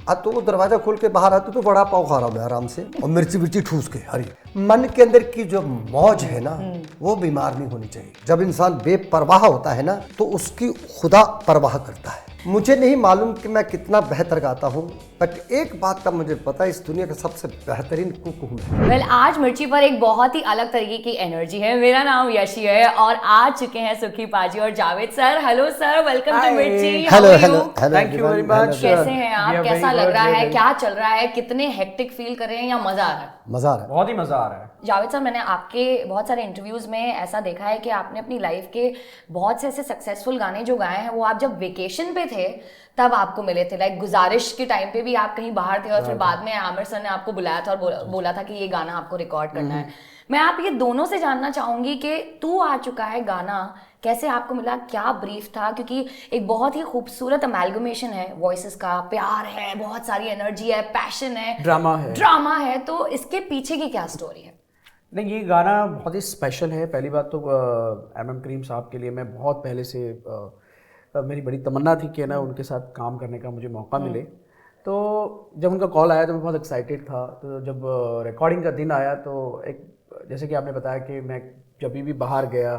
अब तो वो दरवाजा खोल के बाहर आते तो वड़ा पाव खा रहा हूँ मैं आराम से, और मिर्ची मिर्ची ठूस के हरी। मन के अंदर की जो मौज है ना, वो बीमार नहीं होनी चाहिए। जब इंसान बेपरवाह होता है ना, तो उसकी खुदा परवाह करता है। मुझे नहीं मालूम कि मैं कितना बेहतर गाता हूँ, बट एक बात का मुझे पता है, इस दुनिया का सबसे बेहतरीन कुक हूँ मैं। वेल, आज मिर्ची पर एक बहुत ही अलग तरीके की एनर्जी है। मेरा नाम यशी है और आ चुके हैं सुखी पाजी और Javed sir. Hello sir, welcome to Mirchi. Hello hello hello, thank you very much. कैसे हैं आप? कैसा लग रहा है? क्या चल रहा है? कितने हेक्टिक फील कर रहे हैं या मजा आ रहा है? मजा आ रहा है, बहुत ही मजा आ रहा है। जावेद सर, मैंने आपके बहुत सारे इंटरव्यूज में ऐसा देखा है कि आपने अपनी लाइफ के बहुत से ऐसे सक्सेसफुल गाने जो गाए हैं, वो आप जब वेकेशन पे थे तब आपको मिले थे। लाइक गुजारिश के टाइम पे भी आप कहीं बाहर थे और फिर बाद में आमिर सर ने आपको बुलाया था और बोला था कि ये गाना आपको रिकॉर्ड करना है। मैं आप ये दोनों से जानना चाहूंगी कि तू आ चुका है गाना कैसे आपको मिला, क्या ब्रीफ था? क्योंकि एक बहुत ही खूबसूरत अमेलगमेशन है वॉइसेस का, प्यार है, बहुत सारी एनर्जी है, पैशन है, ड्रामा है, तो इसके पीछे की क्या स्टोरी है? नहीं, ये गाना बहुत ही स्पेशल है। पहली बात तो एमएम करीम साहब के लिए मैं बहुत पहले से मेरी बड़ी तमन्ना थी कि ना उनके साथ काम करने का मुझे मौका मिले। तो जब उनका कॉल आया तो मैं बहुत एक्साइटेड था। तो जब रिकॉर्डिंग का दिन आया तो एक, जैसे कि आपने बताया कि मैं जब भी बाहर गया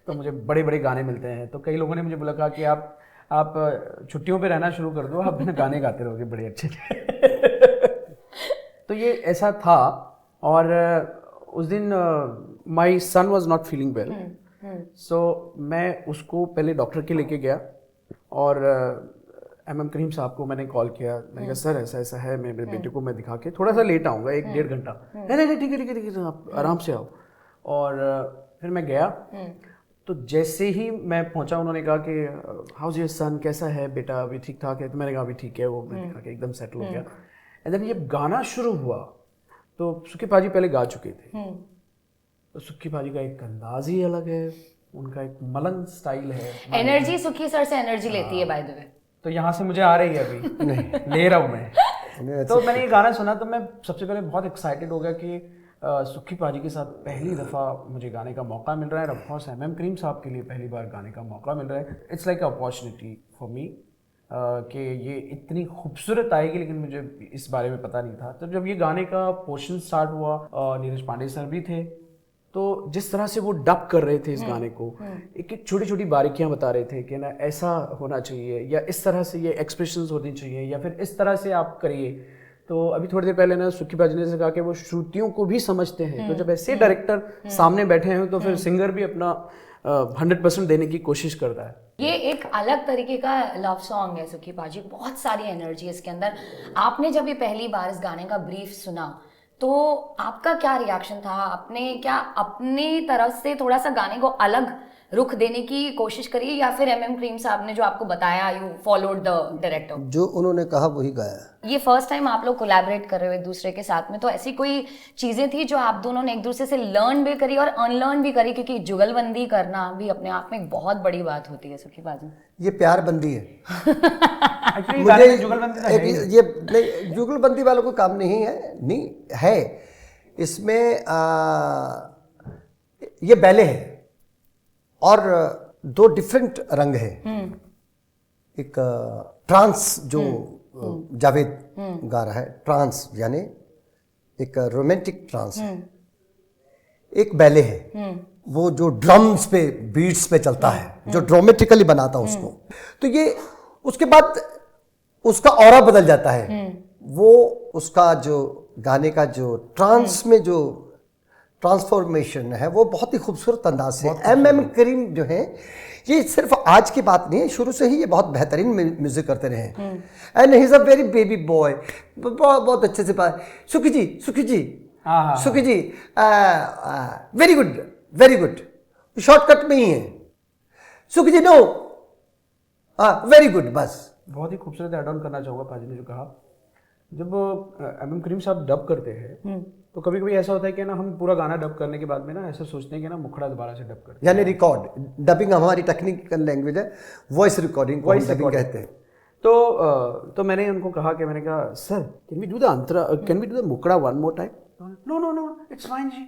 तो मुझे बड़े बड़े गाने मिलते हैं, तो कई लोगों ने मुझे बोला कहा कि आप छुट्टियों पे रहना शुरू कर दो, आप गाने गाते रहोगे बड़े अच्छे। तो ये ऐसा था। और उस दिन माई सन वॉज नॉट फीलिंग वेल, सो मैं उसको पहले डॉक्टर के लेके गया और एमएम करीम साहब को मैंने कॉल किया। मैंने कहा सर ऐसा ऐसा है, मेरे बेटे को मैं दिखा के थोड़ा सा लेट आऊँगा, 1-1.5 घंटा। नहीं ठीक है ठीक है, आप आराम से आओ। और फिर मैं गया। तो जैसे ही मैं पहुंचा उन्होंने कहा कि हाउस योर सन, कैसा है बेटा, अभी ठीक ठाक है? तो मैंने कहा अभी ठीक है। वो मैं दिखा के एकदम सेटल हो गया। एंड देन ये गाना शुरू हुआ तो सुखी पाजी पहले गा चुके थे। तो सुखी पाजी का एक अंदाज ही अलग है, उनका एक मलंग स्टाइल है। एनर्जी सुखी सर से एनर्जी लेती है बाय द वे। तो यहाँ से मुझे आ रही है अभी। नहीं ले रहा हूँ मैं। तो मैंने ये गाना सुना तो मैं सबसे पहले बहुत एक्साइटेड हो गया कि सुखी पाजी के साथ पहली दफ़ा मुझे गाने का मौका मिल रहा है। ऑफ कोर्स एमएम करीम साहब के लिए पहली बार गाने का मौका मिल रहा है। It's like a opportunity for me कि ये इतनी खूबसूरत आएगी, लेकिन मुझे इस बारे में पता नहीं था। तो जब ये गाने का पोर्शन स्टार्ट हुआ, नीरज पांडे सर भी थे, तो जिस तरह से वो डब कर रहे थे इस गाने को, एक एक छोटी छोटी बारीकियां बता रहे थे कि ना ऐसा होना चाहिए, या इस तरह से ये एक्सप्रेशंस होनी चाहिए, या फिर इस तरह से आप करिए। तो अभी थोड़ी देर पहले ना सुखी पाजी ने से कहा कि वो श्रुतियों को भी समझते हैं। तो जब ऐसे डायरेक्टर सामने बैठे हैं तो फिर सिंगर भी अपना 100% देने की कोशिश करता है। ये एक अलग तरीके का लव सॉन्ग है सुखी पाजी, बहुत सारी एनर्जी है इसके अंदर। आपने जब ये पहली बार इस गाने का ब्रीफ सुना तो आपका क्या रिएक्शन था? आपने क्या अपनी तरफ से थोड़ा सा गाने को अलग रुख देने की कोशिश करी, या फिर एमएम करीम साहब ने जो आपको बताया यू फॉलोड द डायरेक्टर? जो उन्होंने कहा वही गाया। ये फर्स्ट टाइम आप लोग कोलैबोरेट कर रहे हो एक दूसरे के साथ में, तो ऐसी कोई चीजें थी जो आप दोनों ने एक दूसरे से लर्न भी करी और अनलर्न भी करी? क्योंकि जुगलबंदी करना भी अपने आप में एक बहुत बड़ी बात होती है सुखी पाजी। ये प्यार बंदी है। मुझे जुगलबंदी ये नहीं, जुगलबंदी वालों को काम नहीं है, नहीं है इसमें। ये बैले है और 2 डिफरेंट रंग है। एक ट्रांस जो जावेद गा रहा है, ट्रांस यानी एक रोमांटिक ट्रांस है। एक बैले है, वो जो ड्रम्स पे बीट्स पे चलता है, जो ड्रामेटिकली बनाता है उसको। तो ये उसके बाद उसका ऑरा बदल जाता है। वो उसका जो गाने का जो ट्रांस में जो ट्रांसफॉर्मेशन है वो बहुत ही खूबसूरत अंदाज से एमएम करीम जो है, ये सिर्फ आज की बात नहीं है, शुरू से ही ये बहुत बेहतरीन म्यूजिक करते रहे। And he is a very baby boy, बहुत अच्छे से बात। Sukhi ji Sukhi ji very good very good, shortcut में ही है। सुखी जी नो वेरी गुड, बस। बहुत ही खूबसूरत ऐड ऑन करना चाहूँगा पाजी ने जो कहा। जब एमएम करीम साहब डब करते हैं तो कभी कभी ऐसा होता है कि ना हम पूरा गाना डब करने के बाद में ना ऐसा सोचते हैं कि ना मुखड़ा दोबारा से डब कर, यानी रिकॉर्ड डबिंग हमारी टेक्निकल लैंग्वेज है, वॉइस रिकॉर्डिंग को डबिंग कहते हैं। तो मैंने उनको कहा कि मैंने कहा sir can we do the antara, can we do the mukhda one more time? No it's fine जी,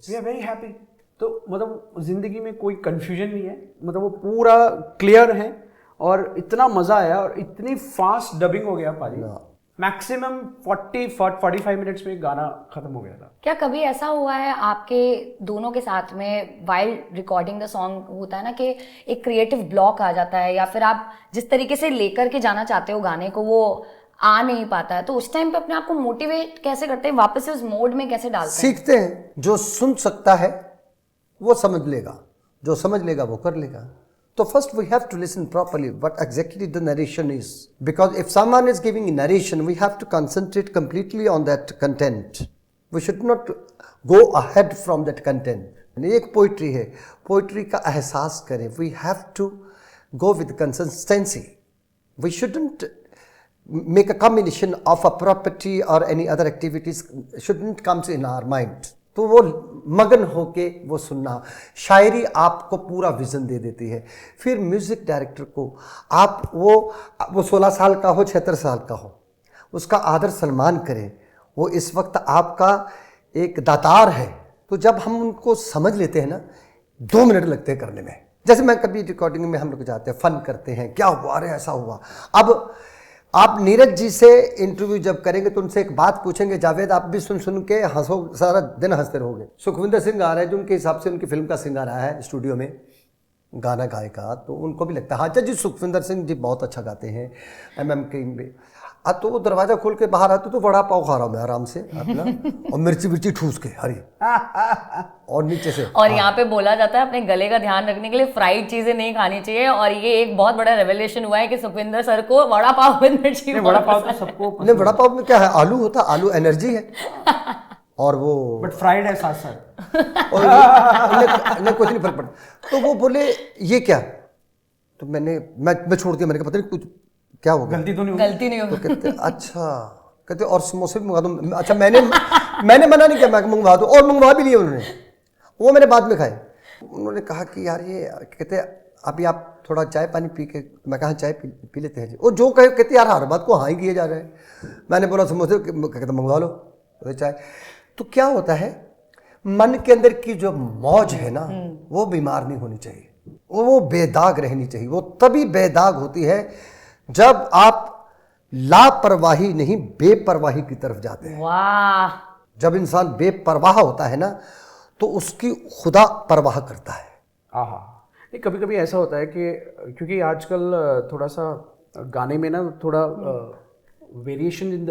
वी आर वेरी हैप्पी। तो मतलब जिंदगी में कोई कंफ्यूजन नहीं है, मतलब वो पूरा क्लियर है और इतना मजा आया और इतनी फास्ट डबिंग हो गया पाजी। मैक्सिमम 45 मिनट्स में गाना खत्म हो गया था। क्या कभी ऐसा हुआ है आपके दोनों के साथ में वाइल रिकॉर्डिंग द सॉन्ग, होता है ना कि एक क्रिएटिव ब्लॉक आ जाता है, या फिर आप जिस तरीके से लेकर के जाना चाहते हो गाने को वो आ नहीं पाता है, तो उस टाइम पे अपने आप को मोटिवेट कैसे करते हैं, वापस से उस मोड में कैसे डालते हैं? सीखते हैं। जो सुन सकता है वो समझ लेगा, जो समझ लेगा वो कर लेगा। So first we have to listen properly what exactly the narration is, because if someone is giving a narration we have to concentrate completely on that content. We should not go ahead from that content. ये एक poetry है, poetry का एहसास करें। We have to go with consistency. We shouldn't make a combination of a property or any other activities shouldn't comes in our mind. तो वो मगन होके वो सुनना। शायरी आपको पूरा विजन दे देती है। फिर म्यूजिक डायरेक्टर को आप वो 16 साल का हो 76 साल का हो, उसका आदर सम्मान करें। वो इस वक्त आपका एक दातार है। तो जब हम उनको समझ लेते हैं ना, 2 मिनट लगते हैं करने में। जैसे मैं कभी रिकॉर्डिंग में हम लोग जाते हैं, फन करते हैं, क्या हुआ, अरे ऐसा हुआ। अब आप नीरज जी से इंटरव्यू जब करेंगे तो उनसे एक बात पूछेंगे, जावेद आप भी सुन के हंसो, सारा दिन हंसते रहोगे। सुखविंदर सिंह आ रहे हैं जो उनके हिसाब से उनकी फिल्म का सिंगर आया है स्टूडियो में गाना गाएगा, तो उनको भी लगता है हाँ जी सुखविंदर सिंह जी बहुत अच्छा गाते हैं, MM किंग भी। तो वो दरवाजा खोल के बाहर आते तो वड़ा पाव खा रहा हूँ मैं आराम से अपना, और मिर्ची ठूस के हरी और नीचे से। और यहाँ पे बोला जाता है अपने गले का ध्यान रखने के लिए फ्राइड चीजें नहीं खानी चाहिए, और ये एक बहुत बड़ा रेवलेशन हुआ है कि सुखविंदर सर को वड़ा पाव विद मिर्ची। वड़ा पाव तो सबको नहीं, वड़ा पाव में क्या है, आलू होता, आलू एनर्जी है और वो बट फ्राइड है साथ साथ, और उन्हें कुछ नहीं फर्क पड़ता। तो वो बोले ये क्या, तो मैं छोड़ दिया, मैंने कहा पता नहीं कुछ क्या हो गया, गलती तो नहीं होगी। तो कहते अच्छा, कहते और समोसे भी मंगा दो। अच्छा मैंने मना नहीं किया, मैं मंगवा दो, और मंगवा भी लिए उन्होंने, वो मैंने बाद में खाए। उन्होंने कहा कि यार ये, कहते अभी आप थोड़ा चाय पानी पी के, मैं कहा चाय पी लेते हैं जी। वो जो कहते यार हर बात को हाँ ही किए जा रहे हैं। मैंने बोला समोसे, कहते मंगवा लो तो चाय। तो क्या होता है, मन के अंदर की जो मौज है ना वो बीमार नहीं होनी चाहिए, वो बेदाग रहनी चाहिए। वो तभी बेदाग होती है जब आप लापरवाही नहीं बेपरवाही की तरफ जाते हैं। वाह। जब इंसान बेपरवाह होता है ना तो उसकी खुदा परवाह करता है। आहा, नहीं कभी कभी ऐसा होता है कि क्योंकि आजकल थोड़ा सा गाने में ना थोड़ा वेरिएशन इन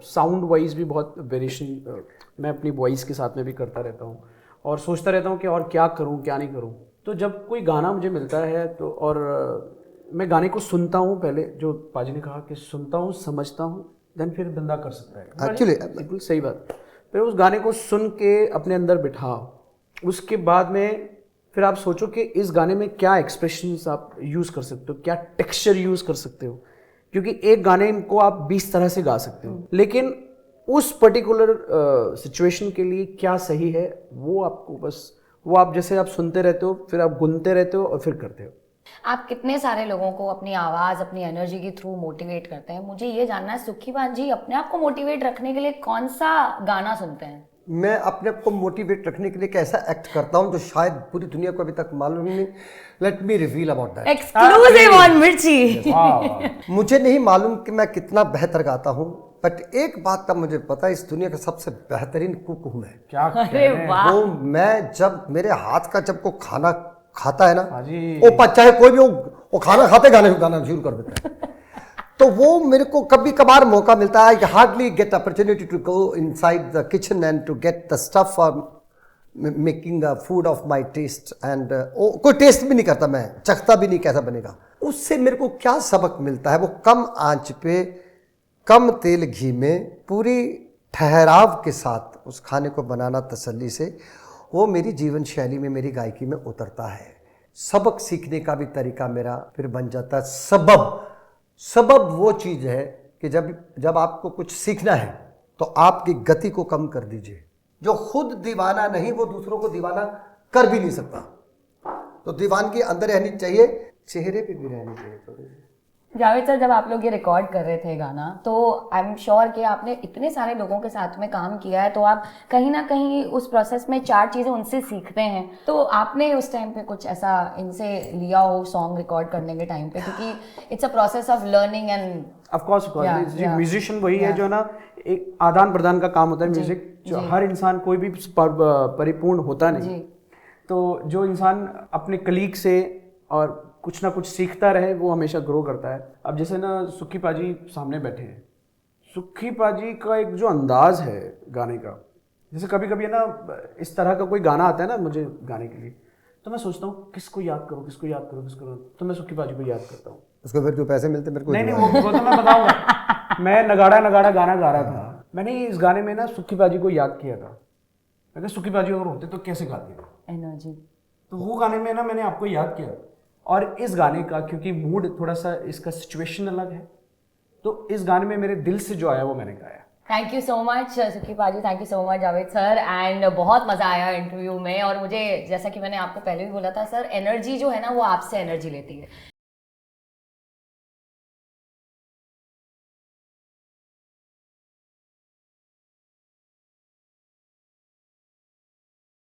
साउंड वाइज भी बहुत वेरिएशन मैं अपनी वॉइस के साथ में भी करता रहता हूँ, और सोचता रहता हूँ कि और क्या करूँ क्या नहीं करूँ। तो जब कोई गाना मुझे मिलता है तो, और मैं गाने को सुनता हूँ, पहले जो पाजी ने कहा कि सुनता हूँ समझता हूँ देन फिर बंदा कर सकता है, एक्चुअली बिल्कुल सही बात। फिर उस गाने को सुन के अपने अंदर बिठाओ, उसके बाद में फिर आप सोचो कि इस गाने में क्या एक्सप्रेशंस आप यूज़ कर सकते हो, क्या टेक्सचर यूज़ कर सकते हो, क्योंकि एक गाने को आप 20 तरह से गा सकते हो, लेकिन उस पर्टिकुलर सिचुएशन के लिए क्या सही है वो आपको बस, वो आप जैसे आप सुनते रहते हो, फिर आप गुनते रहते हो और फिर करते हो। आप कितने सारे लोगों को अपनी आवाज़ अपनी एनर्जी के थ्रू मोटिवेट करते हैं? मुझे ये जानना है सुखीपान जी, अपने आप को मोटिवेट रखने के लिए कौन सा गाना सुनते हैं? मैं अपने आप को मोटिवेट रखने के लिए कैसा एक्ट करता हूँ जो शायद पूरी दुनिया को अभी तक मालूम नहीं। Let me reveal about that. Exclusive on मिर्ची। मुझे नहीं मालूम कि मैं कितना बेहतर गाता हूँ, बट एक बात का मुझे पता है, इस दुनिया का सबसे बेहतरीन कुक हूँ मैं। क्या अरे वाह। वो मैं जब मेरे हाथ का जब को खाना खाता है ना, हाजी। वो चाहे कोई भी वो खाना खाते गाना शुरू कर देता है। तो वो मेरे को कभी कभार मौका मिलता है, hardly get opportunity to go inside the kitchen and to get the stuff for making the food of my taste. And कोई टेस्ट भी नहीं करता, मैं चखता भी नहीं कैसा बनेगा। उससे मेरे को क्या सबक मिलता है, वो कम आंच पे कम तेल घी में पूरी ठहराव के साथ उस खाने को बनाना तसल्ली से, वो मेरी जीवन शैली में मेरी गायकी में उतरता है। सबक सीखने का भी तरीका मेरा फिर बन जाता है। सबब वो चीज़ है कि जब आपको कुछ सीखना है तो आपकी गति को कम कर दीजिए। जो खुद दीवाना नहीं वो दूसरों को दीवाना कर भी नहीं सकता। तो दीवानगी अंदर रहनी चाहिए, चेहरे पे भी रहनी चाहिए थोड़ी सी। जावेद सर, जब आप लोग ये रिकॉर्ड कर रहे थे गाना, तो आई एम श्योर कि आपने इतने सारे लोगों के साथ में काम किया है, तो आप कहीं ना कहीं उस प्रोसेस में 4 चीज़ें उनसे सीखते हैं। तो आपने उस टाइम पे कुछ ऐसा इनसे लिया हो सॉन्ग रिकॉर्ड करने के टाइम पे, क्योंकि it's a process of learning end of course musician वही है जो ना एक आदान प्रदान का काम होता है। म्यूजिक जो हर इंसान कोई भी परिपूर्ण होता नहीं, तो जो इंसान अपने कलीग से और कुछ ना कुछ सीखता रहे वो हमेशा ग्रो करता है। अब जैसे ना सुक्की पाजी सामने बैठे हैं, सुक्की पाजी का एक जो अंदाज है गाने का, जैसे कभी कभी है ना इस तरह का कोई गाना आता है ना मुझे गाने के लिए, तो मैं सोचता हूँ किसको याद करूँ, किसको याद करूँ, किसको करूँ, तो मैं सुक्की पाजी को याद करता हूँ। उसको फिर जो पैसे मिलते मेरे को नहीं वो तो मैं बताऊंगा। मैं नगाड़ा नगाड़ा गाना गा रहा था, मैंने इस गाने में ना सुक्की पाजी को याद किया था। मैं सुक्की पाजी अगर होते तो कैसे गाते एनर्जी, तो वो गाने में ना मैंने आपको याद किया। और इस गाने का क्योंकि मूड थोड़ा सा इसका सिचुएशन अलग है, तो इस गाने में मेरे दिल से जो आया वो मैंने गाया। थैंक यू सो मच सुक्की पाजी, thank you so much Javed sir, and बहुत मज़ा आया इंटरव्यू में। और मुझे जैसा कि मैंने आपको पहले भी बोला था सर, एनर्जी जो है ना वो आपसे एनर्जी लेती है।